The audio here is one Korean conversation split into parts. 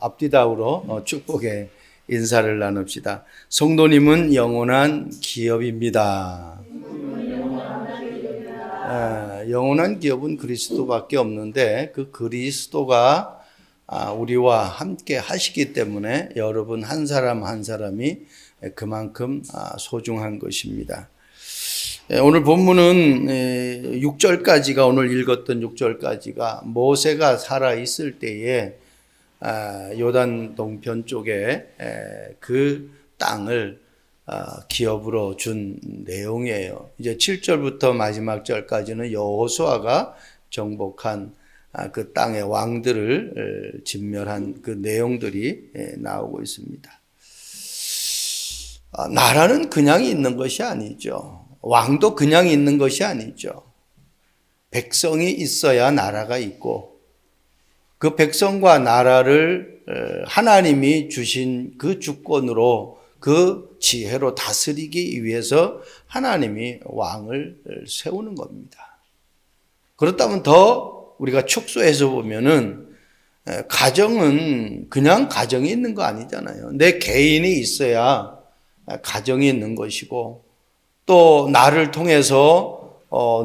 앞뒤다우로 축복의 인사를 나눕시다. 성도님은 영원한 기업입니다. 영원한 기업은 그리스도밖에 없는데 그 그리스도가 우리와 함께 하시기 때문에 여러분 한 사람 한 사람이 그만큼 소중한 것입니다. 오늘 본문은 6절까지가 오늘 읽었던 6절까지가 모세가 살아 있을 때에 요단 동편 쪽에 그 땅을 기업으로 준 내용이에요. 이제 7절부터 마지막 절까지는 여호수아가 정복한 그 땅의 왕들을 진멸한 그 내용들이 나오고 있습니다. 나라는 그냥 있는 것이 아니죠. 왕도 그냥 있는 것이 아니죠. 백성이 있어야 나라가 있고 그 백성과 나라를 하나님이 주신 그 주권으로 그 지혜로 다스리기 위해서 하나님이 왕을 세우는 겁니다. 그렇다면 더 우리가 축소해서 보면은 가정은 그냥 가정이 있는 거 아니잖아요. 내 개인이 있어야 가정이 있는 것이고 또 나를 통해서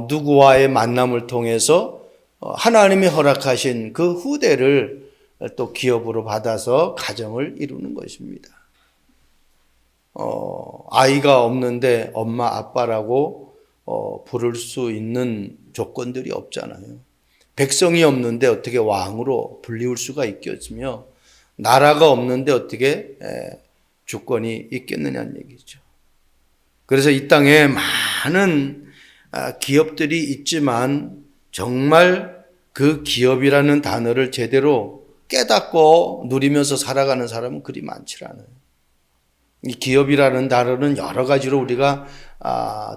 누구와의 만남을 통해서 하나님이 허락하신 그 후대를 또 기업으로 받아서 가정을 이루는 것입니다. 아이가 없는데 엄마 아빠라고 부를 수 있는 조건들이 없잖아요. 백성이 없는데 어떻게 왕으로 불리울 수가 있겠으며 나라가 없는데 어떻게 주권이 있겠느냐는 얘기죠. 그래서 이 땅에 많은 기업들이 있지만 정말 그 기업이라는 단어를 제대로 깨닫고 누리면서 살아가는 사람은 그리 많지 않아요. 이 기업이라는 단어는 여러 가지로 우리가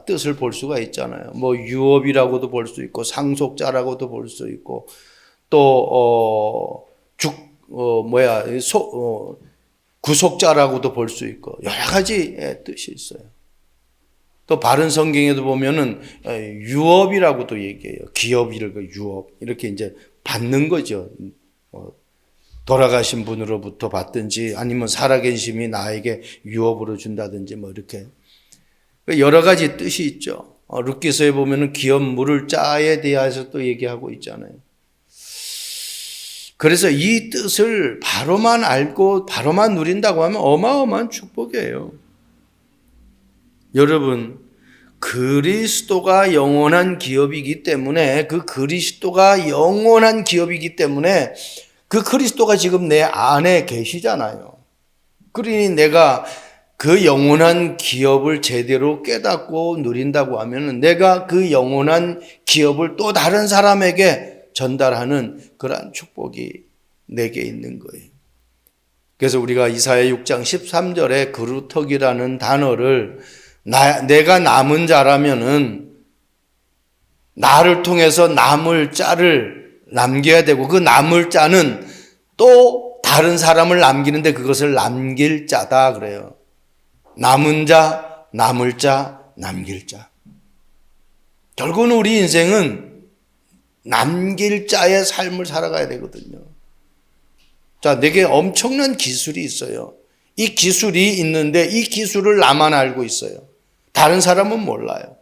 뜻을 볼 수가 있잖아요. 뭐 유업이라고도 볼 수 있고 상속자라고도 볼 수 있고 또 구속자라고도 볼 수 있고 여러 가지 뜻이 있어요. 또 바른 성경에도 보면은 유업이라고도 얘기해요. 기업이라고 유업 이렇게 이제 받는 거죠. 돌아가신 분으로부터 받든지 아니면 살아계심이 나에게 유업으로 준다든지 뭐 이렇게 여러 가지 뜻이 있죠. 룻기서에 보면은 기업 물을 자에 대해서 또 얘기하고 있잖아요. 그래서 이 뜻을 바로만 알고 바로만 누린다고 하면 어마어마한 축복이에요. 여러분, 그리스도가 영원한 기업이기 때문에 그 그리스도가 영원한 기업이기 때문에 그 그리스도가 지금 내 안에 계시잖아요. 그러니 내가 그 영원한 기업을 제대로 깨닫고 누린다고 하면 내가 그 영원한 기업을 또 다른 사람에게 전달하는 그러한 축복이 내게 있는 거예요. 그래서 우리가 이사야 6장 13절에 그루터기라는 단어를 내가 남은 자라면은 나를 통해서 남을 자를 남겨야 되고 그 남을 자는 또 다른 사람을 남기는데 그것을 남길 자다 그래요. 남은 자, 남을 자, 남길 자. 결국은 우리 인생은 남길 자의 삶을 살아가야 되거든요. 자, 내게 엄청난 기술이 있어요. 이 기술이 있는데 이 기술을 나만 알고 있어요. 다른 사람은 몰라요.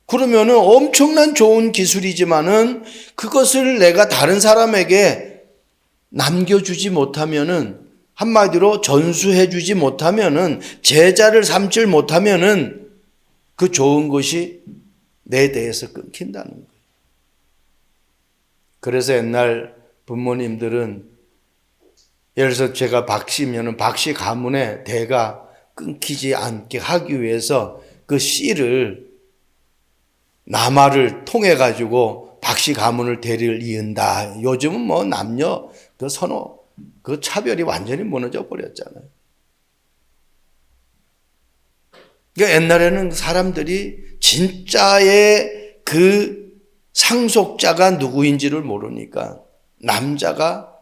그러면은 엄청난 좋은 기술이지만은 그것을 내가 다른 사람에게 남겨주지 못하면은 한마디로 전수해주지 못하면은 제자를 삼질 못하면은 그 좋은 것이 내 대해서 끊긴다는 거예요. 그래서 옛날 부모님들은 예를 들어서 제가 박씨면은 박씨 가문의 대가 끊기지 않게 하기 위해서 그 씨를 남아를 통해 가지고 박씨 가문을 대를 이은다. 요즘은 뭐 남녀 그 선호 그 차별이 완전히 무너져 버렸잖아요. 그러니까 옛날에는 사람들이 진짜의 그 상속자가 누구인지를 모르니까 남자가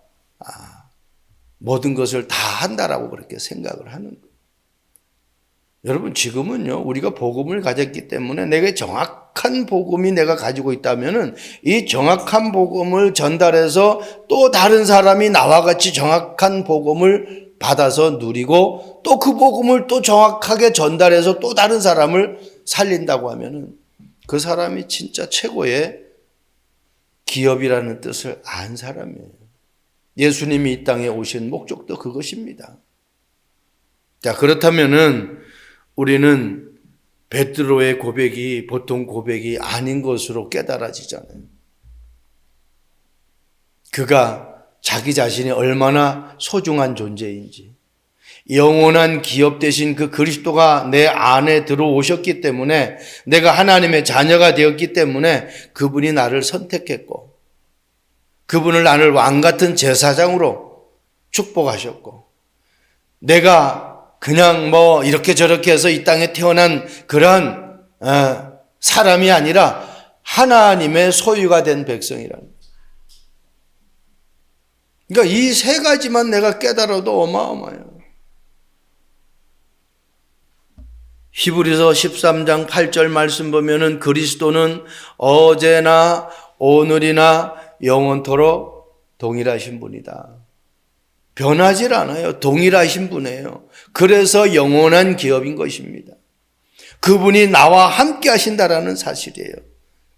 모든 것을 다 한다라고 그렇게 생각을 하는 거예요. 여러분 지금은요 우리가 복음을 가졌기 때문에 내게 정확한 복음이 내가 가지고 있다면은 이 정확한 복음을 전달해서 또 다른 사람이 나와 같이 정확한 복음을 받아서 누리고 또 그 복음을 또 정확하게 전달해서 또 다른 사람을 살린다고 하면은 그 사람이 진짜 최고의 기업이라는 뜻을 안 사람이에요. 예수님이 이 땅에 오신 목적도 그것입니다. 자, 그렇다면은 우리는 베드로의 고백이 보통 고백이 아닌 것으로 깨달아지잖아요. 그가 자기 자신이 얼마나 소중한 존재인지, 영원한 기업 대신 그 그리스도가 내 안에 들어오셨기 때문에, 내가 하나님의 자녀가 되었기 때문에 그분이 나를 선택했고, 그분을 나를 왕같은 제사장으로 축복하셨고, 내가 그냥 뭐 이렇게 저렇게 해서 이 땅에 태어난 그런 사람이 아니라 하나님의 소유가 된 백성이라는 거예요. 그러니까 이 세 가지만 내가 깨달아도 어마어마해요. 히브리서 13장 8절 말씀 보면은 그리스도는 어제나 오늘이나 영원토록 동일하신 분이다. 변하질 않아요. 동일하신 분이에요. 그래서 영원한 기업인 것입니다. 그분이 나와 함께 하신다라는 사실이에요.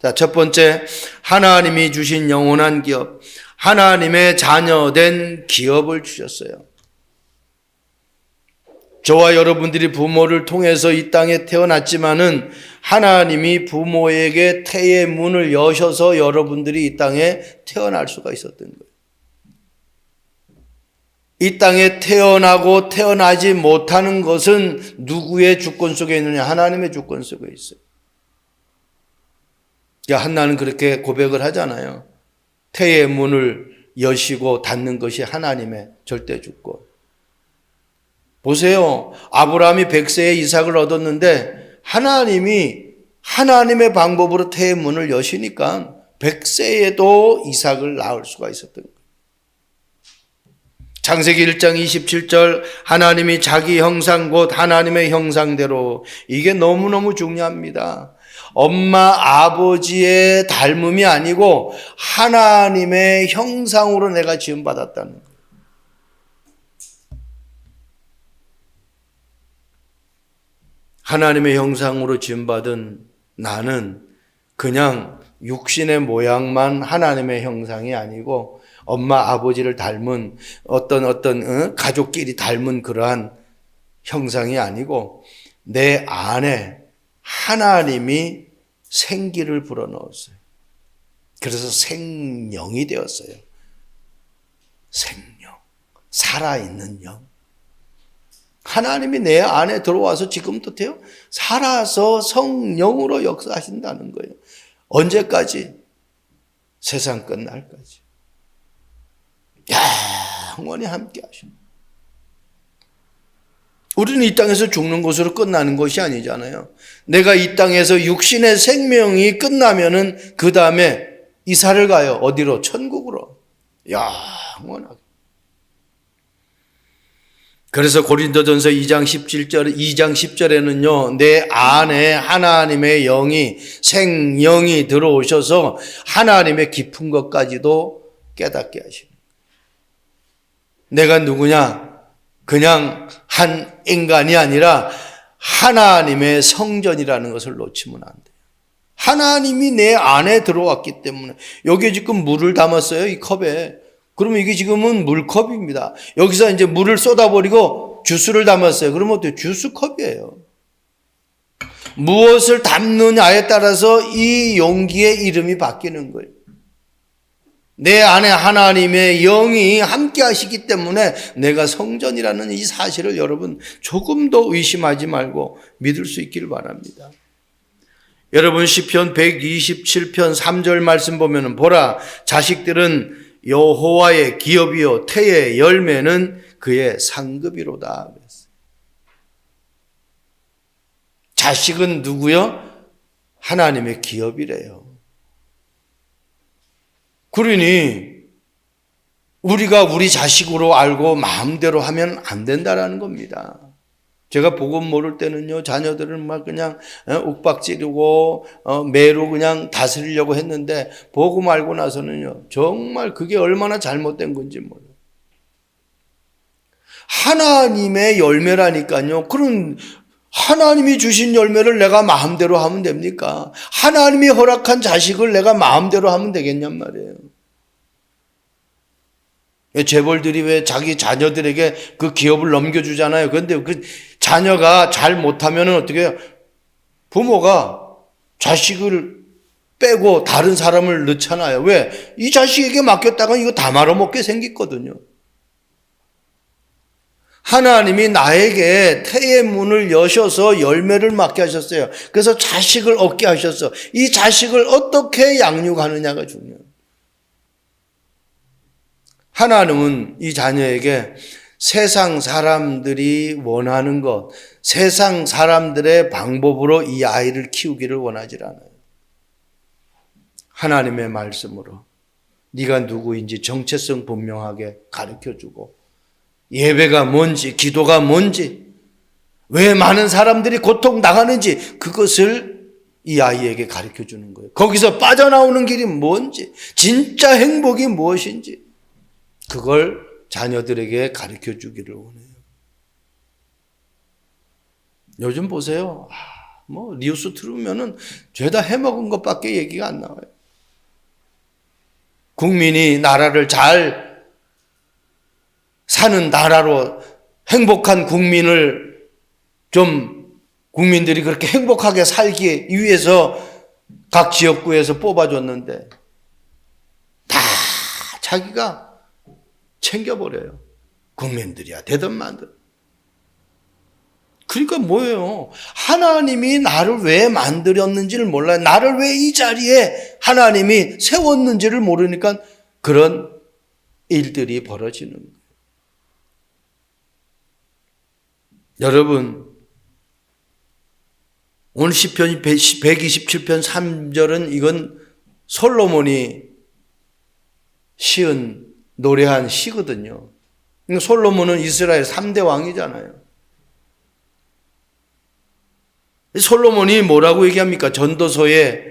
자, 첫 번째, 하나님이 주신 영원한 기업, 하나님의 자녀된 기업을 주셨어요. 저와 여러분들이 부모를 통해서 이 땅에 태어났지만은 하나님이 부모에게 태의 문을 여셔서 여러분들이 이 땅에 태어날 수가 있었던 거예요. 이 땅에 태어나고 태어나지 못하는 것은 누구의 주권 속에 있느냐? 하나님의 주권 속에 있어요. 한나는 그렇게 고백을 하잖아요. 태의 문을 여시고 닫는 것이 하나님의 절대 주권. 보세요. 아브라함이 100세에 이삭을 얻었는데 하나님이 하나님의 방법으로 태의 문을 여시니까 100세에도 이삭을 낳을 수가 있었던 거예요. 창세기 1장 27절 하나님이 자기 형상 곧 하나님의 형상대로, 이게 너무너무 중요합니다. 엄마 아버지의 닮음이 아니고 하나님의 형상으로 내가 지음받았다는 거예요. 하나님의 형상으로 지음받은 나는 그냥 육신의 모양만 하나님의 형상이 아니고 엄마 아버지를 닮은 어떤 가족끼리 닮은 그러한 형상이 아니고 내 안에 하나님이 생기를 불어넣었어요. 그래서 생명이 되었어요. 생명, 살아있는 영. 하나님이 내 안에 들어와서 지금도 돼요. 살아서 성령으로 역사하신다는 거예요. 언제까지? 세상 끝날까지. 영원히 함께 하십니다. 우리는 이 땅에서 죽는 것으로 끝나는 것이 아니잖아요. 내가 이 땅에서 육신의 생명이 끝나면은 그 다음에 이사를 가요. 어디로? 천국으로. 영원하게. 그래서 고린도전서 2장 10절에는요, 내 안에 하나님의 영이, 생영이 들어오셔서 하나님의 깊은 것까지도 깨닫게 하십니다. 내가 누구냐? 그냥 한 인간이 아니라 하나님의 성전이라는 것을 놓치면 안 돼요. 하나님이 내 안에 들어왔기 때문에. 여기에 지금 물을 담았어요, 이 컵에. 그러면 이게 지금은 물컵입니다. 여기서 이제 물을 쏟아버리고 주스를 담았어요. 그러면 어때요? 주스컵이에요. 무엇을 담느냐에 따라서 이 용기의 이름이 바뀌는 거예요. 내 안에 하나님의 영이 함께 하시기 때문에 내가 성전이라는 이 사실을 여러분 조금 더 의심하지 말고 믿을 수 있기를 바랍니다. 여러분 시편 127편 3절 말씀 보면 보라, 자식들은 여호와의 기업이요 태의 열매는 그의 상급이로다. 자식은 누구요? 하나님의 기업이래요. 그러니 우리가 우리 자식으로 알고 마음대로 하면 안 된다라는 겁니다. 제가 복음 모를 때는요, 자녀들은 막 그냥 욱박지르고 매로 그냥 다스리려고 했는데 복음 알고 나서는요, 정말 그게 얼마나 잘못된 건지 몰라요. 하나님의 열매라니까요. 그런 하나님이 주신 열매를 내가 마음대로 하면 됩니까? 하나님이 허락한 자식을 내가 마음대로 하면 되겠냔 말이에요. 재벌들이 왜 자기 자녀들에게 그 기업을 넘겨주잖아요. 그런데 그 자녀가 잘 못하면 어떻게 해요? 부모가 자식을 빼고 다른 사람을 넣잖아요. 왜? 이 자식에게 맡겼다가 이거 다 말아먹게 생겼거든요. 하나님이 나에게 태의 문을 여셔서 열매를 맡게 하셨어요. 그래서 자식을 얻게 하셨어. 이 자식을 어떻게 양육하느냐가 중요해요. 하나님은 이 자녀에게 세상 사람들이 원하는 것, 세상 사람들의 방법으로 이 아이를 키우기를 원하지 않아요. 하나님의 말씀으로 네가 누구인지 정체성 분명하게 가르쳐주고, 예배가 뭔지, 기도가 뭔지, 왜 많은 사람들이 고통당하는지 그것을 이 아이에게 가르쳐주는 거예요. 거기서 빠져나오는 길이 뭔지, 진짜 행복이 무엇인지 그걸 자녀들에게 가르쳐주기를 원해요. 요즘 보세요. 뉴스 들으면은 죄다 해먹은 것밖에 얘기가 안 나와요. 국민이 나라를 잘 사는 나라로, 행복한 국민을 좀 국민들이 그렇게 행복하게 살기 위해서 각 지역구에서 뽑아줬는데 다 자기가 챙겨버려요. 국민들이야 되든 말든. 그러니까 뭐예요? 하나님이 나를 왜 만들었는지를 몰라요. 나를 왜 이 자리에 하나님이 세웠는지를 모르니까 그런 일들이 벌어지는 거예요. 여러분, 오늘 시편 127편 3절은 이건 솔로몬이 시은 노래한 시거든요. 솔로몬은 이스라엘 3대 왕이잖아요. 솔로몬이 뭐라고 얘기합니까? 전도서에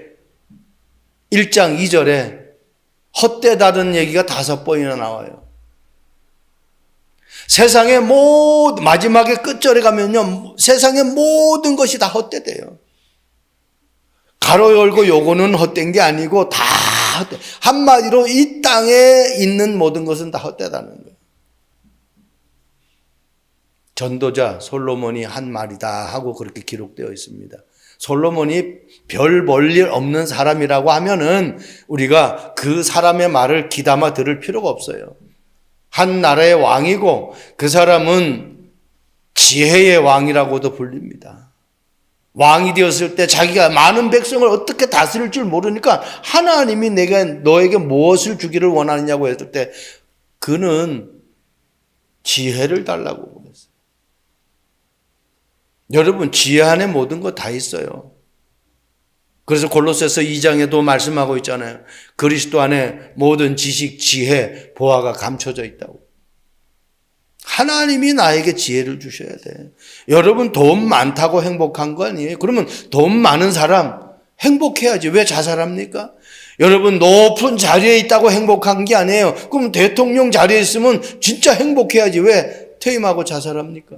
1장 2절에 헛되다는 얘기가 5번이나 나와요. 세상의 마지막에 끝절에 가면요, 세상의 모든 것이 다 헛되대요. 가로 열고 요거는 헛된 게 아니고 다 헛돼. 한마디로 이 땅에 있는 모든 것은 다 헛되다는 거예요. 전도자 솔로몬이 한 말이다 하고 그렇게 기록되어 있습니다. 솔로몬이 별 볼 일 없는 사람이라고 하면은 우리가 그 사람의 말을 귀담아 들을 필요가 없어요. 한 나라의 왕이고 그 사람은 지혜의 왕이라고도 불립니다. 왕이 되었을 때 자기가 많은 백성을 어떻게 다스릴 줄 모르니까 하나님이 너에게 무엇을 주기를 원하느냐고 했을 때 그는 지혜를 달라고 그랬어요. 여러분, 지혜 안에 모든 거 다 있어요. 그래서 골로새서 2장에도 말씀하고 있잖아요. 그리스도 안에 모든 지식, 지혜, 보화가 감춰져 있다고. 하나님이 나에게 지혜를 주셔야 돼. 여러분, 돈 많다고 행복한 거 아니에요? 그러면 돈 많은 사람 행복해야지. 왜 자살합니까? 여러분, 높은 자리에 있다고 행복한 게 아니에요. 그럼 대통령 자리에 있으면 진짜 행복해야지. 왜 퇴임하고 자살합니까?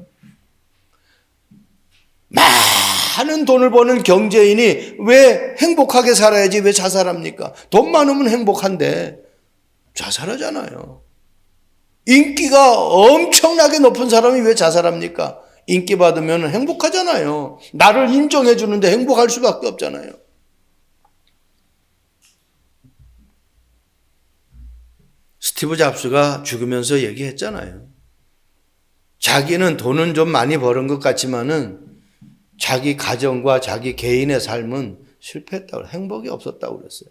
많은 돈을 버는 경제인이 왜 행복하게 살아야지 왜 자살합니까? 돈 많으면 행복한데 자살하잖아요. 인기가 엄청나게 높은 사람이 왜 자살합니까? 인기 받으면 행복하잖아요. 나를 인정해 주는데 행복할 수밖에 없잖아요. 스티브 잡스가 죽으면서 얘기했잖아요. 자기는 돈은 좀 많이 버는 것 같지만은 자기 가정과 자기 개인의 삶은 실패했다고, 행복이 없었다고 그랬어요.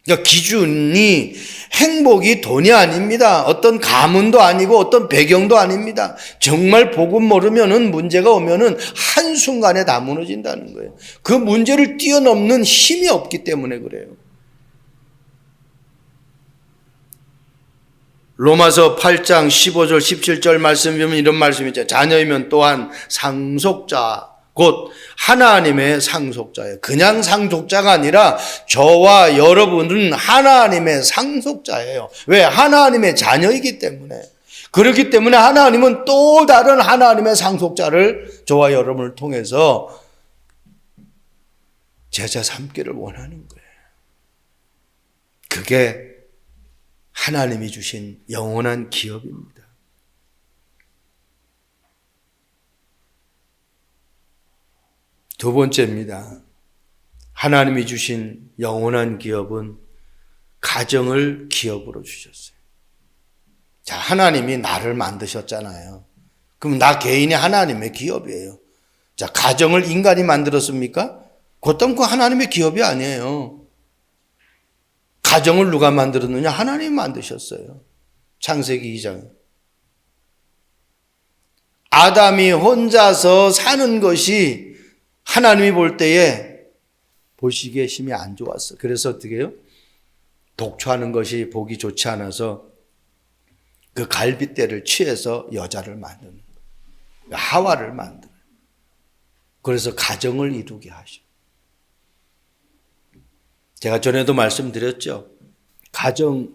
그러니까 기준이 행복이 돈이 아닙니다. 어떤 가문도 아니고 어떤 배경도 아닙니다. 정말 복음 모르면은 문제가 오면은 한순간에 다 무너진다는 거예요. 그 문제를 뛰어넘는 힘이 없기 때문에 그래요. 로마서 8장 15절 17절 말씀 보면 이런 말씀이 있죠. 자녀이면 또한 상속자 곧 하나님의 상속자예요. 그냥 상속자가 아니라 저와 여러분은 하나님의 상속자예요. 왜? 하나님의 자녀이기 때문에. 그렇기 때문에 하나님은 또 다른 하나님의 상속자를 저와 여러분을 통해서 제자 삼기를 원하는 거예요. 그게 하나님이 주신 영원한 기업입니다. 두 번째입니다. 하나님이 주신 영원한 기업은 가정을 기업으로 주셨어요. 자, 하나님이 나를 만드셨잖아요. 그럼 나 개인이 하나님의 기업이에요. 자, 가정을 인간이 만들었습니까? 그것도 그 하나님의 기업이 아니에요. 가정을 누가 만들었느냐? 하나님이 만드셨어요. 창세기 2장. 아담이 혼자서 사는 것이 하나님이 볼 때에 보시기에 심히 안 좋았어. 그래서 어떻게 해요? 독초하는 것이 보기 좋지 않아서 그 갈빗대를 취해서 여자를 만드는 거예요. 하와를 만드는 거예요. 그래서 가정을 이루게 하셔. 제가 전에도 말씀드렸죠. 가정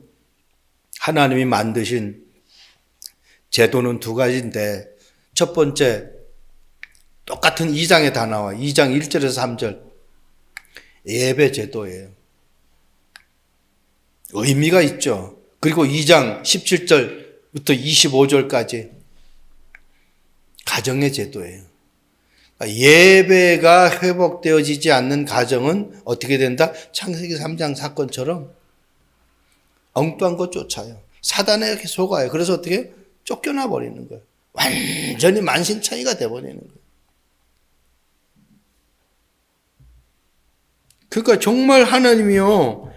하나님이 만드신 제도는 두 가지인데 첫 번째 똑같은 2장에 다 나와. 2장 1절에서 3절 예배 제도예요. 의미가 있죠. 그리고 2장 17절부터 25절까지 가정의 제도예요. 예배가 회복되어지지 않는 가정은 어떻게 된다? 창세기 3장 사건처럼 엉뚱한 것 쫓아요. 사단에게 속아요. 그래서 어떻게? 쫓겨나 버리는 거예요. 완전히 만신창이가 돼버리는 거예요. 그러니까 정말 하나님이요,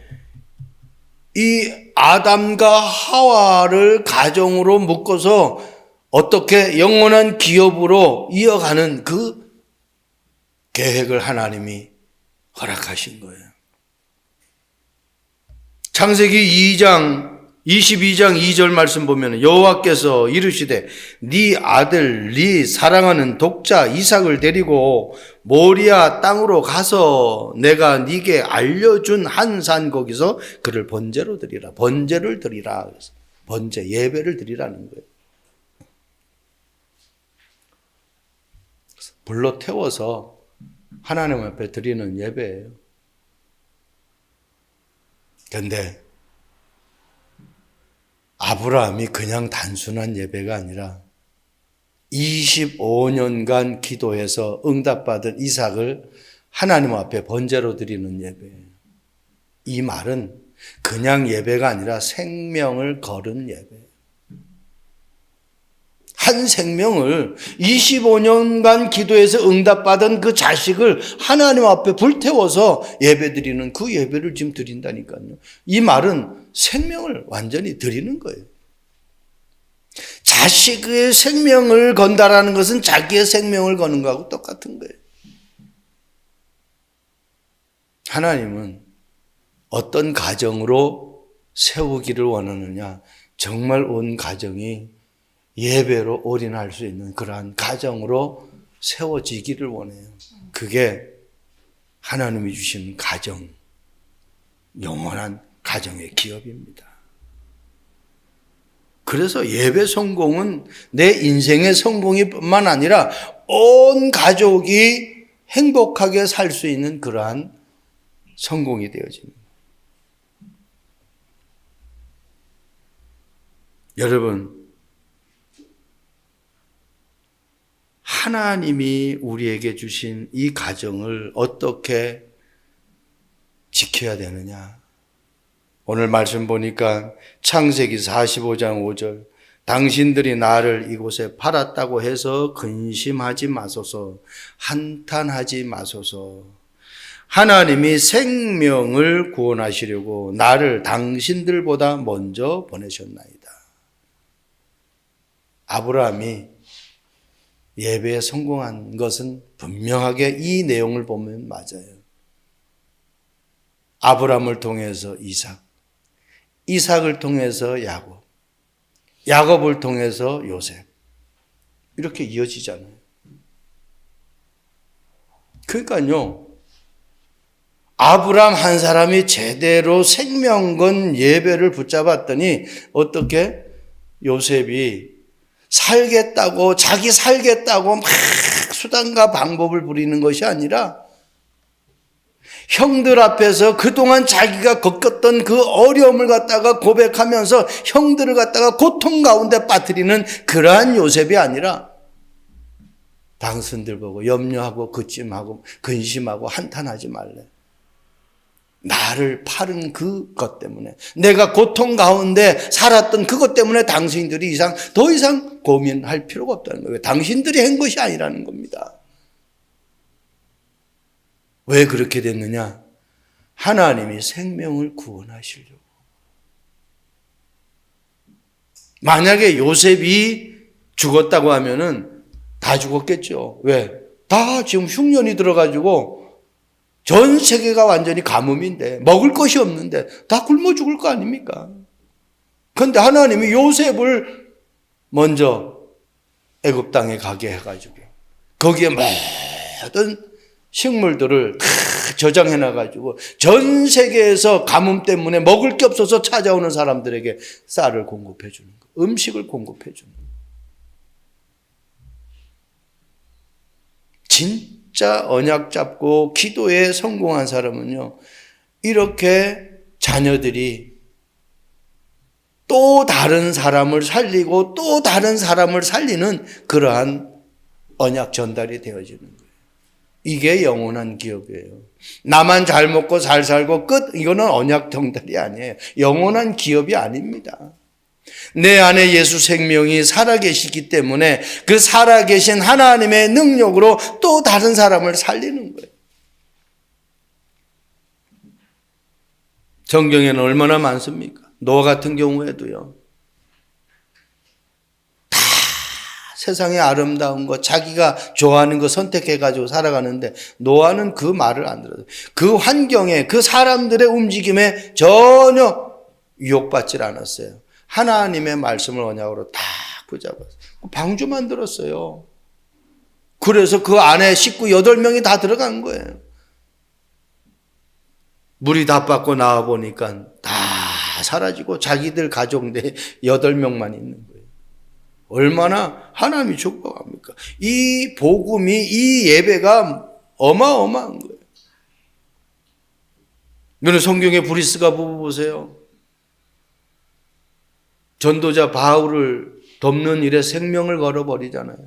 이 아담과 하와를 가정으로 묶어서 어떻게 영원한 기업으로 이어가는 그 계획을 하나님이 허락하신 거예요. 창세기 22장 2절 말씀 보면 여호와께서 이르시되 네 아들 네 사랑하는 독자 이삭을 데리고 모리아 땅으로 가서 내가 네게 알려준 한 산 거기서 그를 번제로 드리라. 번제를 드리라. 번제 예배를 드리라는 거예요. 불로 태워서 하나님 앞에 드리는 예배예요. 그런데 아브라함이 그냥 단순한 예배가 아니라 25년간 기도해서 응답받은 이삭을 하나님 앞에 번제로 드리는 예배예요. 이 말은 그냥 예배가 아니라 생명을 거는 예배예요. 한 생명을 25년간 기도해서 응답받은 그 자식을 하나님 앞에 불태워서 예배드리는 그 예배를 지금 드린다니까요. 이 말은 생명을 완전히 드리는 거예요. 자식의 생명을 건다라는 것은 자기의 생명을 거는 거하고 똑같은 거예요. 하나님은 어떤 가정으로 세우기를 원하느냐? 정말 온 가정이 예배로 올인할 수 있는 그러한 가정으로 세워지기를 원해요. 그게 하나님이 주신 가정, 영원한 가정의 기업입니다. 그래서 예배 성공은 내 인생의 성공이 뿐만 아니라 온 가족이 행복하게 살 수 있는 그러한 성공이 되어집니다. 여러분, 하나님이 우리에게 주신 이 가정을 어떻게 지켜야 되느냐? 오늘 말씀 보니까 창세기 45장 5절 당신들이 나를 이곳에 팔았다고 해서 근심하지 마소서, 한탄하지 마소서. 하나님이 생명을 구원하시려고 나를 당신들보다 먼저 보내셨나이다. 아브라함이 예배에 성공한 것은 분명하게 이 내용을 보면 맞아요. 아브라함을 통해서 이삭, 이삭을 통해서 야곱, 야곱을 통해서 요셉. 이렇게 이어지잖아요. 그러니까요, 아브람 한 사람이 제대로 생명건 예배를 붙잡았더니 어떻게 요셉이 살겠다고, 자기 살겠다고 막 수단과 방법을 부리는 것이 아니라 형들 앞에서 그동안 자기가 겪었던 그 어려움을 갖다가 고백하면서 형들을 갖다가 고통 가운데 빠뜨리는 그러한 요셉이 아니라 당신들 보고 염려하고 근심하고 한탄하지 말래. 나를 파는 그것 때문에, 내가 고통 가운데 살았던 그것 때문에 당신들이 더 이상 고민할 필요가 없다는 거예요. 당신들이 한 것이 아니라는 겁니다. 왜 그렇게 됐느냐? 하나님이 생명을 구원하시려고. 만약에 요셉이 죽었다고 하면은 다 죽었겠죠. 왜? 다 지금 흉년이 들어가지고 전 세계가 완전히 가뭄인데, 먹을 것이 없는데 다 굶어 죽을 거 아닙니까? 그런데 하나님이 요셉을 먼저 애굽 땅에 가게 해가지고 거기에 모든 식물들을 다 저장해놔가지고 전 세계에서 가뭄 때문에 먹을 게 없어서 찾아오는 사람들에게 쌀을 공급해 주는 거, 음식을 공급해 주는 거. 진짜 언약 잡고 기도에 성공한 사람은요, 이렇게 자녀들이 또 다른 사람을 살리고 또 다른 사람을 살리는 그러한 언약 전달이 되어지는 거예요. 이게 영원한 기업이에요. 나만 잘 먹고 잘 살고 끝, 이거는 언약 전달이 아니에요. 영원한 기업이 아닙니다. 내 안에 예수 생명이 살아계시기 때문에 그 살아계신 하나님의 능력으로 또 다른 사람을 살리는 거예요. 성경에는 얼마나 많습니까? 노아 같은 경우에도요. 다 세상의 아름다운 거, 자기가 좋아하는 거 선택해가지고 살아가는데 노아는 그 말을 안 들어요. 그 환경에, 그 사람들의 움직임에 전혀 유혹받질 않았어요. 하나님의 말씀을 언약으로 다 붙잡았어요. 방주 만들었어요. 그래서 그 안에 식구 8명이 다 들어간 거예요. 물이 다 빠고 나와보니까 다 사라지고 자기들 가족 내 8명만 있는 거예요. 얼마나 하나님이 축복합니까? 이 복음이, 이 예배가 어마어마한 거예요. 여러분, 성경의 브리스가 부부 보세요. 전도자 바울을 돕는 일에 생명을 걸어버리잖아요.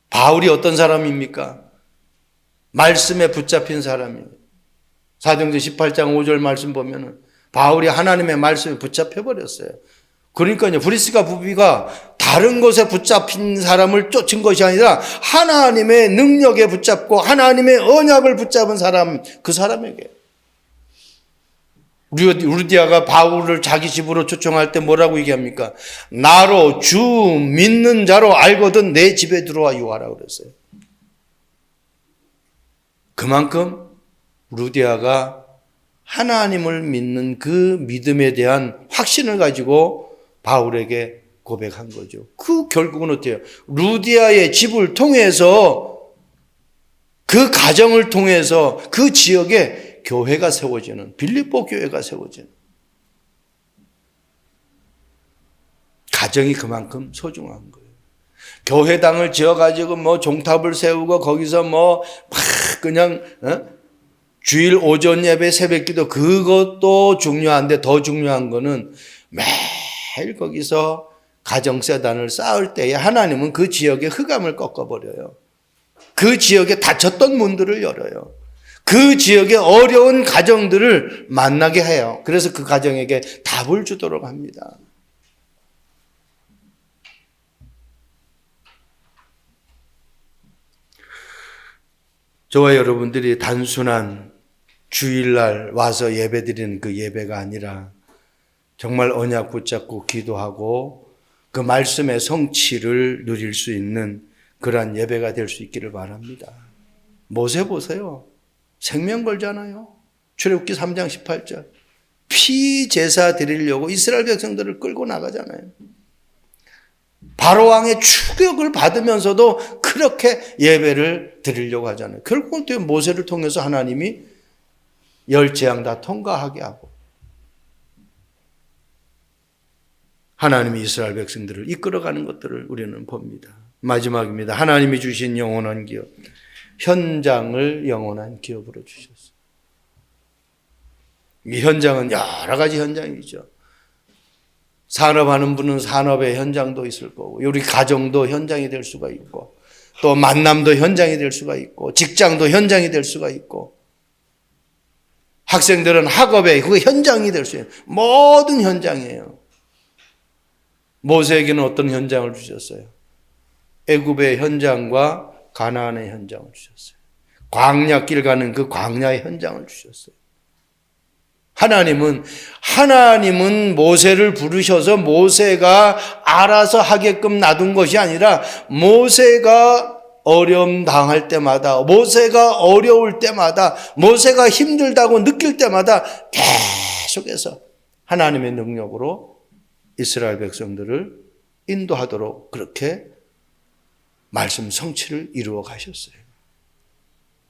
바울이 어떤 사람입니까? 말씀에 붙잡힌 사람이에요. 사도행전 18장 5절 말씀 보면은 바울이 하나님의 말씀에 붙잡혀버렸어요. 그러니까요, 브리스가 부비가 다른 것에 붙잡힌 사람을 쫓은 것이 아니라 하나님의 능력에 붙잡고 하나님의 언약을 붙잡은 사람, 그 사람에게. 루디아가 바울을 자기 집으로 초청할 때 뭐라고 얘기합니까? 나로 주 믿는 자로 알거든 내 집에 들어와 유하라 그랬어요. 그만큼 루디아가 하나님을 믿는 그 믿음에 대한 확신을 가지고 바울에게 고백한 거죠. 그 결국은 어때요? 루디아의 집을 통해서, 그 가정을 통해서 그 지역에 교회가 세워지는, 빌립보 교회가 세워지는, 가정이 그만큼 소중한 거예요. 교회당을 지어가지고 뭐 종탑을 세우고 거기서 뭐 막 그냥 주일 오전 예배 새벽기도, 그것도 중요한데 더 중요한 거는 매일 거기서 가정세단을 쌓을 때에 하나님은 그 지역의 흑암을 꺾어버려요. 그 지역에 닫혔던 문들을 열어요. 그 지역의 어려운 가정들을 만나게 해요. 그래서 그 가정에게 답을 주도록 합니다. 저와 여러분들이 단순한 주일날 와서 예배드리는 그 예배가 아니라 정말 언약 붙잡고 기도하고 그 말씀의 성취를 누릴 수 있는 그러한 예배가 될 수 있기를 바랍니다. 모세 보세요. 생명 걸잖아요. 출애굽기 3장 18절. 피 제사 드리려고 이스라엘 백성들을 끌고 나가잖아요. 바로 왕의 추격을 받으면서도 그렇게 예배를 드리려고 하잖아요. 결국은 또 모세를 통해서 하나님이 열 재앙 다 통과하게 하고 하나님이 이스라엘 백성들을 이끌어가는 것들을 우리는 봅니다. 마지막입니다. 하나님이 주신 영원한 기업, 현장을 영원한 기업으로 주셨어요. 이 현장은 여러 가지 현장이죠. 산업하는 분은 산업의 현장도 있을 거고, 우리 가정도 현장이 될 수가 있고, 또 만남도 현장이 될 수가 있고, 직장도 현장이 될 수가 있고, 학생들은 학업에 그 현장이 될 수 있는 모든 현장이에요. 모세에게는 어떤 현장을 주셨어요? 애굽의 현장과 가나안의 현장을 주셨어요. 광야길 가는 그 광야의 현장을 주셨어요. 하나님은 모세를 부르셔서 모세가 알아서 하게끔 놔둔 것이 아니라 모세가 어려움 당할 때마다, 모세가 어려울 때마다, 모세가 힘들다고 느낄 때마다 계속해서 하나님의 능력으로 이스라엘 백성들을 인도하도록 그렇게 말씀 성취를 이루어 가셨어요.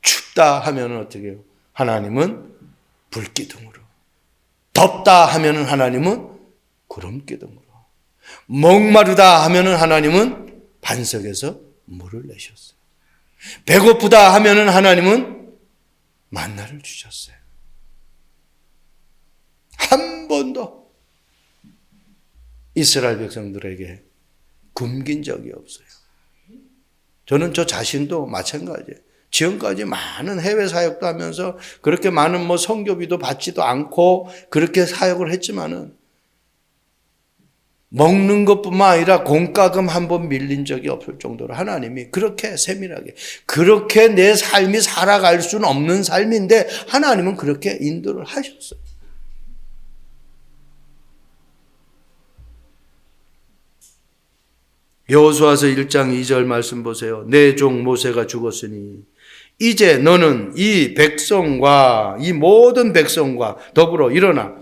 춥다 하면 어떻게 해요? 하나님은 불기둥으로. 덥다 하면은 하나님은 구름기둥으로. 목마르다 하면은 하나님은 반석에서 물을 내셨어요. 배고프다 하면은 하나님은 만나를 주셨어요. 한 번도 이스라엘 백성들에게 굶긴 적이 없어요. 저는 저 자신도 마찬가지예요. 지금까지 많은 해외 사역도 하면서 그렇게 많은 선교비도 받지도 않고 그렇게 사역을 했지만은 먹는 것뿐만 아니라 공과금 한 번 밀린 적이 없을 정도로 하나님이 그렇게 세밀하게, 그렇게 내 삶이 살아갈 수는 없는 삶인데 하나님은 그렇게 인도를 하셨어요. 여호수아서 1장 2절 말씀 보세요. 내 종 모세가 죽었으니 이제 너는 이 백성과 이 모든 백성과 더불어 일어나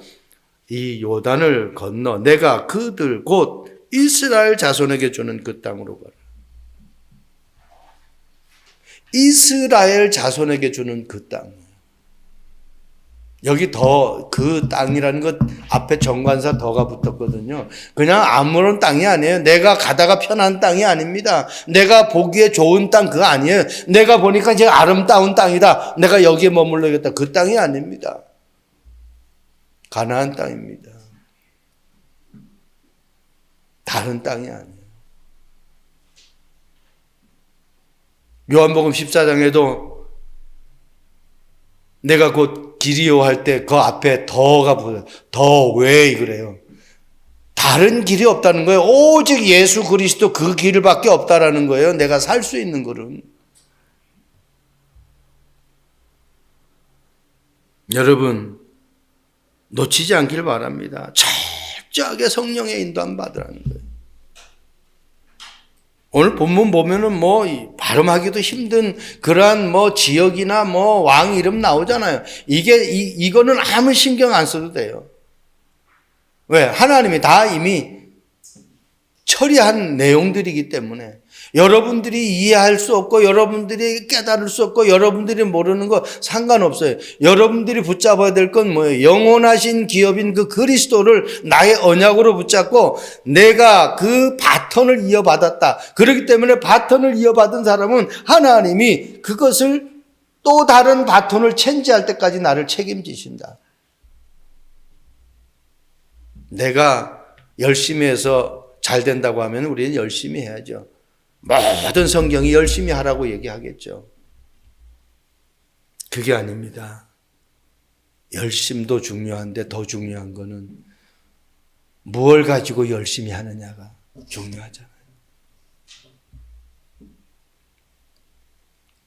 이 요단을 건너 내가 그들 곧 이스라엘 자손에게 주는 그 땅으로 가라. 이스라엘 자손에게 주는 그 땅. 여기 더, 그 땅이라는 것 앞에 정관사 더가 붙었거든요. 그냥 아무런 땅이 아니에요. 내가 가다가 편한 땅이 아닙니다. 내가 보기에 좋은 땅 그거 아니에요. 내가 보니까 이제 아름다운 땅이다. 내가 여기에 머물러야겠다. 그 땅이 아닙니다. 가나안 땅입니다. 다른 땅이 아니에요. 요한복음 14장에도 내가 곧 길이요 할 때 그 앞에 더가 보여요. 더 왜 그래요? 다른 길이 없다는 거예요. 오직 예수 그리스도 그 길밖에 없다라는 거예요. 내가 살 수 있는 것은. 여러분 놓치지 않길 바랍니다. 철저하게 성령의 인도함 받으라는 거예요. 오늘 본문 보면은 발음하기도 힘든 그러한 지역이나 왕 이름 나오잖아요. 이거는 아무 신경 안 써도 돼요. 왜? 하나님이 다 이미 처리한 내용들이기 때문에 여러분들이 이해할 수 없고 여러분들이 깨달을 수 없고 여러분들이 모르는 거 상관없어요. 여러분들이 붙잡아야 될 건 뭐예요? 영원하신 기업인 그 그리스도를 나의 언약으로 붙잡고 내가 그 바톤을 이어받았다. 그렇기 때문에 바톤을 이어받은 사람은 하나님이 그것을 또 다른 바톤을 체인지할 때까지 나를 책임지신다. 내가 열심히 해서 잘 된다고 하면 우리는 열심히 해야죠. 모든 성경이 열심히 하라고 얘기하겠죠. 그게 아닙니다. 열심도 중요한데 더 중요한 거는 무엇을 가지고 열심히 하느냐가 중요하잖아요.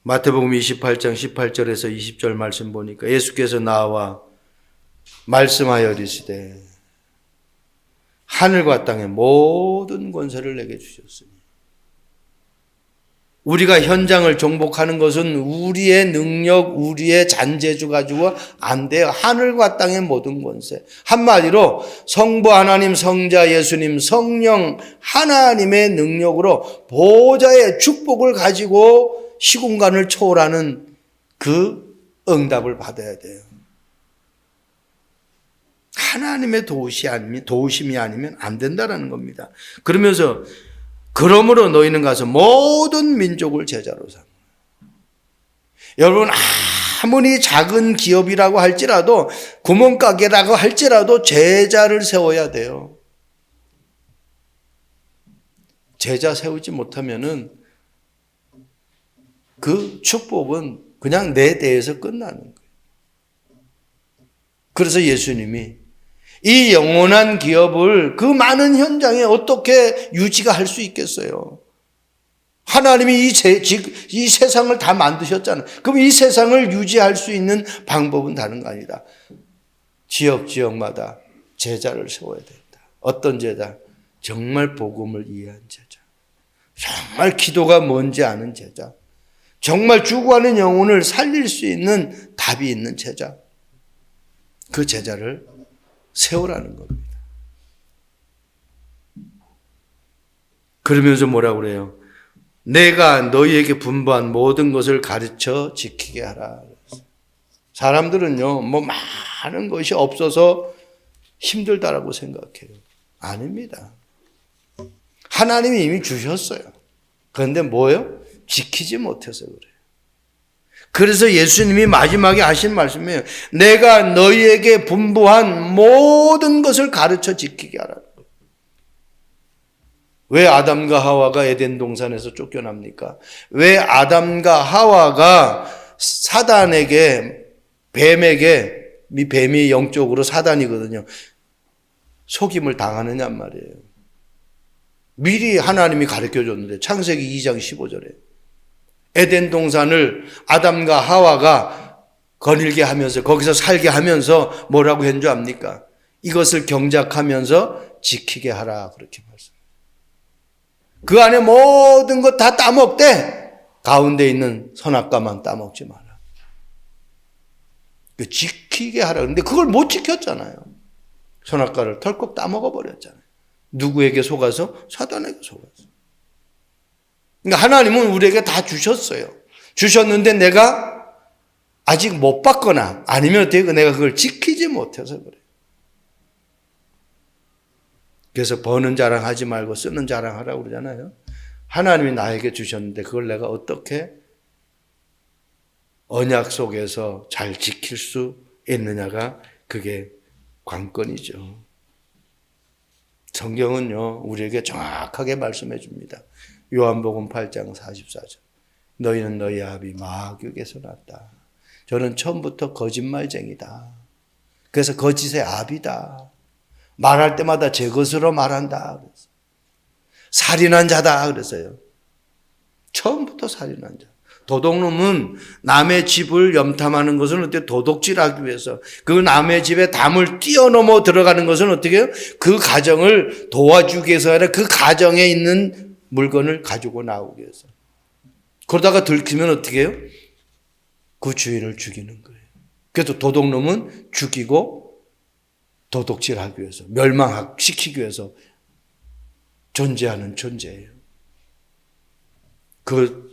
마태복음 28장 18절에서 20절 말씀 보니까 예수께서 나와 말씀하여 이르시되 하늘과 땅의 모든 권세를 내게 주셨으니 우리가 현장을 정복하는 것은 우리의 능력, 우리의 잔재주 가지고 안 돼요. 하늘과 땅의 모든 권세. 한마디로 성부 하나님, 성자 예수님, 성령 하나님의 능력으로 보좌의 축복을 가지고 시공간을 초월하는 그 응답을 받아야 돼요. 하나님의 도우심이 아니면 안 된다라는 겁니다. 그러면서 그러므로 너희는 가서 모든 민족을 제자로 삼아. 여러분, 아무리 작은 기업이라고 할지라도, 구멍가게라고 할지라도 제자를 세워야 돼요. 제자 세우지 못하면은 그 축복은 그냥 내 대에서 끝나는 거예요. 그래서 예수님이 이 영원한 기업을 그 많은 현장에 어떻게 유지가 할 수 있겠어요? 하나님이 이 세상을 다 만드셨잖아요. 그럼 이 세상을 유지할 수 있는 방법은 다른 거 아니다. 지역마다 제자를 세워야 된다. 어떤 제자? 정말 복음을 이해한 제자. 정말 기도가 뭔지 아는 제자. 정말 죽어가는 영혼을 살릴 수 있는 답이 있는 제자. 그 제자를 세우라는 겁니다. 그러면서 뭐라고 그래요? 내가 너희에게 분부한 모든 것을 가르쳐 지키게 하라. 사람들은요, 뭐 많은 것이 없어서 힘들다라고 생각해요. 아닙니다. 하나님이 이미 주셨어요. 그런데 뭐예요? 지키지 못해서 그래요. 그래서 예수님이 마지막에 하신 말씀이에요. 내가 너희에게 분부한 모든 것을 가르쳐 지키게 하라. 왜 아담과 하와가 에덴 동산에서 쫓겨납니까? 왜 아담과 하와가 사단에게, 뱀에게, 이 뱀이 영적으로 사단이거든요. 속임을 당하느냐 말이에요. 미리 하나님이 가르쳐 줬는데 창세기 2장 15절에 에덴 동산을 아담과 하와가 거닐게 하면서 거기서 살게 하면서 뭐라고 했는 줄 압니까? 이것을 경작하면서 지키게 하라 그렇게 말씀합니다. 그 안에 모든 것 다 따먹되 가운데 있는 선악과만 따먹지 마라. 지키게 하라. 그런데 그걸 못 지켰잖아요. 선악과를 털컥 따먹어 버렸잖아요. 누구에게 속아서? 사단에게 속아서. 그러니까 하나님은 우리에게 다 주셨어요. 주셨는데 내가 아직 못 받거나 아니면 어떻게 내가 그걸 지키지 못해서 그래요. 그래서 버는 자랑하지 말고 쓰는 자랑하라고 그러잖아요. 하나님이 나에게 주셨는데 그걸 내가 어떻게 언약 속에서 잘 지킬 수 있느냐가 그게 관건이죠. 성경은요, 우리에게 정확하게 말씀해 줍니다. 요한복음 8장 44절. 너희는 너희 아비 마귀에게서 났다. 저는 처음부터 거짓말쟁이다. 그래서 거짓의 아비다. 말할 때마다 제 것으로 말한다. 살인한 자다. 그랬어요. 처음부터 살인한 자. 도둑놈은 남의 집을 염탐하는 것은 어떻게 도둑질하기 위해서 그 남의 집에 담을 뛰어넘어 들어가는 것은 어떻게 해요? 그 가정을 도와주기 위해서 아니라 그 가정에 있는 물건을 가지고 나오기 위해서. 그러다가 들키면 어떻게 해요? 그 주인을 죽이는 거예요. 그래서 도둑놈은 죽이고 도둑질하기 위해서, 멸망시키기 위해서 존재하는 존재예요. 그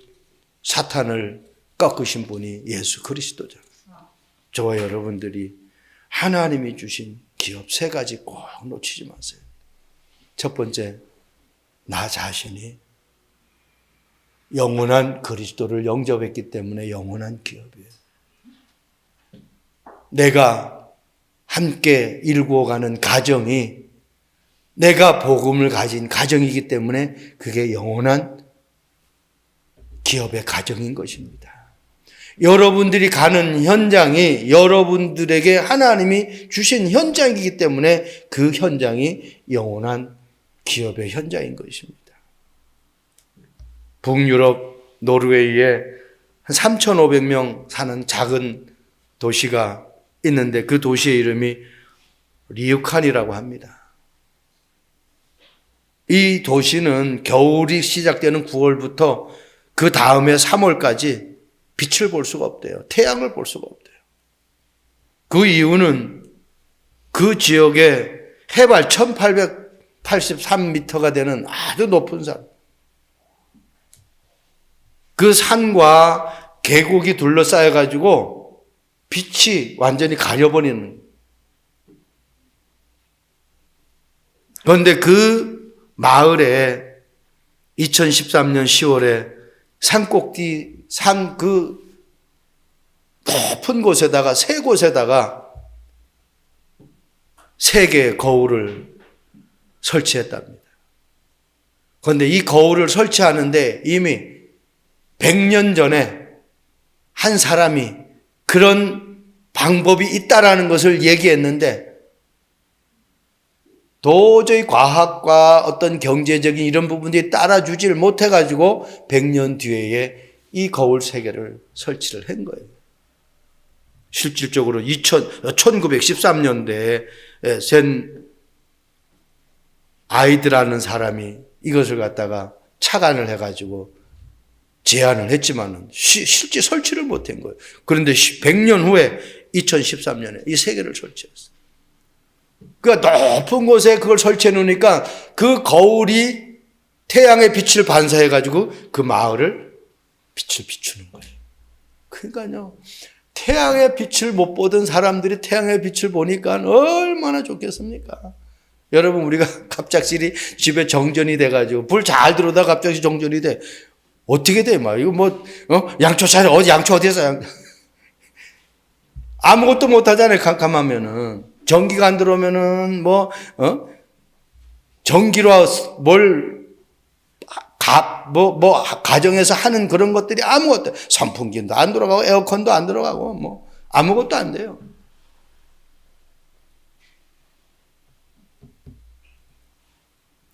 사탄을 꺾으신 분이 예수 그리스도죠. 저와 여러분들이 하나님이 주신 기업 3가지 꼭 놓치지 마세요. 첫 번째, 나 자신이 영원한 그리스도를 영접했기 때문에 영원한 기업이에요. 내가 함께 일구어가는 가정이 내가 복음을 가진 가정이기 때문에 그게 영원한 기업의 가정인 것입니다. 여러분들이 가는 현장이 여러분들에게 하나님이 주신 현장이기 때문에 그 현장이 영원한 기업의 현장인 것입니다. 북유럽 노르웨이에 한 3,500명 사는 작은 도시가 있는데 그 도시의 이름이 리우칸이라고 합니다. 이 도시는 겨울이 시작되는 9월부터 그 다음에 3월까지 빛을 볼 수가 없대요. 태양을 볼 수가 없대요. 그 이유는 그 지역에 해발 1883m가 되는 아주 높은 산, 그 산과 계곡이 둘러싸여 가지고 빛이 완전히 가려버리는. 그런데 그 마을에 2013년 10월에 산 그 높은 곳에다가, 세 곳에다가 3개의 거울을 설치했답니다. 그런데 이 거울을 설치하는데 이미 100년 전에 한 사람이 그런 방법이 있다라는 것을 얘기했는데 도저히 과학과 어떤 경제적인 이런 부분들이 따라주지를 못해가지고 100년 뒤에 이 거울 3개를 설치를 한 거예요. 실질적으로 1913년대에 센 아이드라는 사람이 이것을 갖다가 착안을 해가지고 제안을 했지만은 실제 설치를 못한 거예요. 그런데 100년 후에 2013년에 이 3개를 설치했어요. 그러니까 높은 곳에 그걸 설치해 놓으니까 그 거울이 태양의 빛을 반사해가지고 그 마을을 빛을 비추는 거예요. 그러니까요, 태양의 빛을 못 보던 사람들이 태양의 빛을 보니까 얼마나 좋겠습니까? 여러분, 우리가 갑작스레 집에 정전이 돼가지고 불 잘 들어오다가 갑자기 정전이 돼. 어떻게 돼? 막 이거 양초 차려, 양초 어디에서? 아무것도 못 하잖아요. 깜깜하면은. 전기가 안 들어오면은 전기로 가정에서 하는 그런 것들이 아무것도, 선풍기도 안 돌아가고 에어컨도 안 들어가고 아무것도 안 돼요.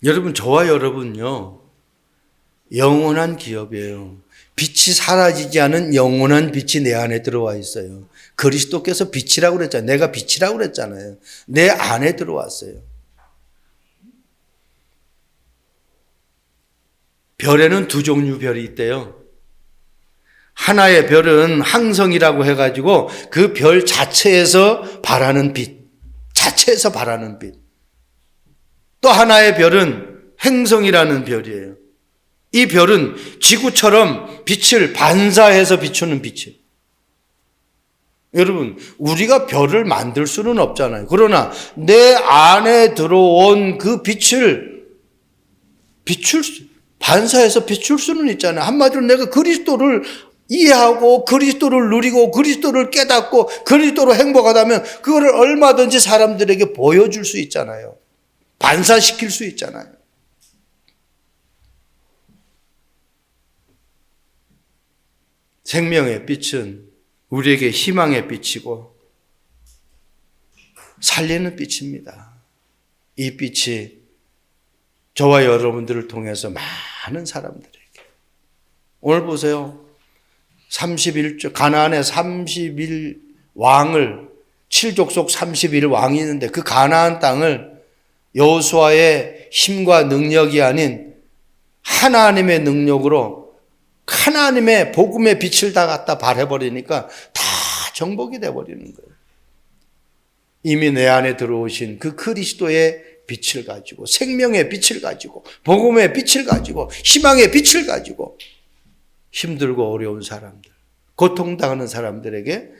여러분, 저와 여러분요, 영원한 기업이에요. 빛이 사라지지 않은 영원한 빛이 내 안에 들어와 있어요. 그리스도께서 빛이라고 그랬잖아요. 내가 빛이라고 그랬잖아요. 내 안에 들어왔어요. 별에는 2종류 별이 있대요. 하나의 별은 항성이라고 해가지고 그 별 자체에서 발하는 빛, 자체에서 발하는 빛. 또 하나의 별은 행성이라는 별이에요. 이 별은 지구처럼 빛을 반사해서 비추는 빛이에요. 여러분, 우리가 별을 만들 수는 없잖아요. 그러나 내 안에 들어온 그 빛을 반사해서 비출 수는 있잖아요. 한마디로 내가 그리스도를 이해하고 그리스도를 누리고 그리스도를 깨닫고 그리스도로 행복하다면 그거를 얼마든지 사람들에게 보여줄 수 있잖아요. 반사시킬 수 있잖아요. 생명의 빛은 우리에게 희망의 빛이고 살리는 빛입니다. 이 빛이 저와 여러분들을 통해서 많은 사람들에게, 오늘 보세요. 가나안에 31 왕을, 7족속 31 왕이 있는데 그 가나안 땅을 여호수아의 힘과 능력이 아닌 하나님의 능력으로, 하나님의 복음의 빛을 다 갖다 발해버리니까 다 정복이 돼버리는 거예요. 이미 내 안에 들어오신 그 그리스도의 빛을 가지고, 생명의 빛을 가지고, 복음의 빛을 가지고, 희망의 빛을 가지고 힘들고 어려운 사람들, 고통당하는 사람들에게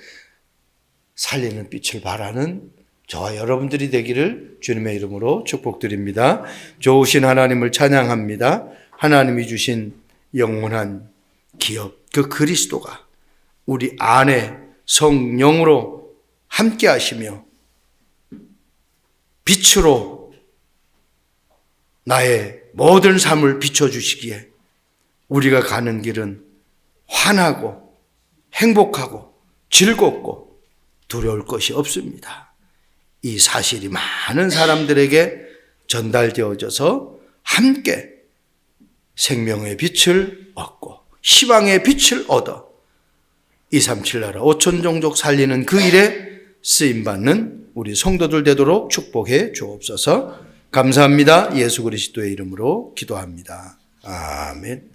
살리는 빛을 발하는 저와 여러분들이 되기를 주님의 이름으로 축복드립니다. 좋으신 하나님을 찬양합니다. 하나님이 주신 영원한 기업, 그 그리스도가 우리 안에 성령으로 함께 하시며 빛으로 나의 모든 삶을 비춰주시기에 우리가 가는 길은 환하고 행복하고 즐겁고 두려울 것이 없습니다. 이 사실이 많은 사람들에게 전달되어져서 함께 생명의 빛을 얻고 희망의 빛을 얻어 237 나라 5천 종족 살리는 그 일에 쓰임받는 우리 성도들 되도록 축복해 주옵소서. 감사합니다. 예수 그리스도의 이름으로 기도합니다. 아멘.